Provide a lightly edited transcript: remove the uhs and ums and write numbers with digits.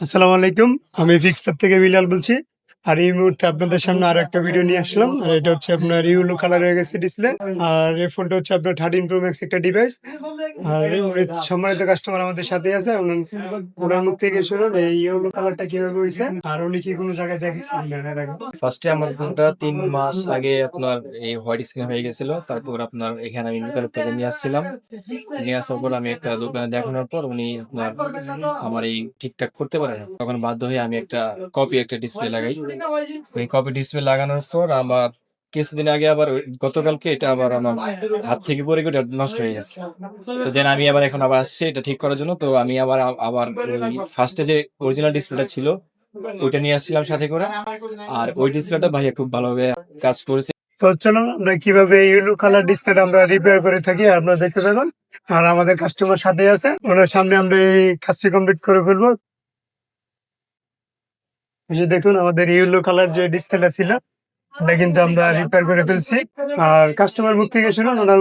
আসসালামু আলাইকুম। আমি ফিক্সার থেকে বিলাল বলছি। আর এই মুহূর্তে আপনাদের সামনে আরো একটা ভিডিও নিয়ে আসলাম। আর এটা হচ্ছে আপনার ইয়েলো কালার হয়ে গেছে ডিসপ্লে। আর এই ফোনটা হচ্ছে আপনার 13 প্রো ম্যাক্স একটা ডিভাইস। আর উনি সম্মানিত কাস্টমার আমাদের সাথেই আছে। উনার মুখ থেকে শুনুন এই ইয়েলো কালারটা কিভাবে হইছে। আর উনি কি কোনো জায়গায় দেখেছেন কিনা এর আগে? ফার্স্টে আমার ফোনটা ৩ মাস আগে আপনার এই হোয়াইট স্ক্রিন হয়ে গেছিল। তারপর আপনার এখানে আমি নতুন একটা নিয়ে আসছিলাম। নিয়ে আসার পর আমি একটা দোকানে দেখানোর পর উনি আপনার আমার এই ঠিকঠাক করতে পারে না। তখন বাধ্য হয়ে আমি একটা ডিসপ্লে লাগাই। এই কপি ডিসপ্লে লাগানোর পর আমার কিছুদিন আগে আবার গতকালকে এটা আবার আমার হাত থেকে পড়ে গিয়ে ওটা নষ্ট হয়ে গেছে। তো দেন আমি এখন আবার আসছি এটা ঠিক করার জন্য। তো আমি আবার ওই ফার্স্টে যে অরিজিনাল ডিসপ্লেটা ছিল ওইটা নিয়ে আসছিলাম সাথে করে। আর ওই ডিসপ্লেটা ভাইয়া খুব ভালোভাবে কাজ করেছে। তো চলুন আমরা কিভাবে ইয়েলো কালার ডিসপ্লেটা আমরা রিপেয়ার করে থাকি আপনারা দেখতে থাকুন। আর আমাদের কাস্টমার সাথে আছে। ওনার সামনে আমরা এই কাজটি কমপ্লিট করে ফেলবো। এই যে দেখুন আমাদের ইয়েলো কালার যে ডিসপ্লেটা ছিল এটা কিন্তু আমরা রিপেয়ার করে ফেলছি। আর কাস্টমার মুখ থেকে শুনুন ওনার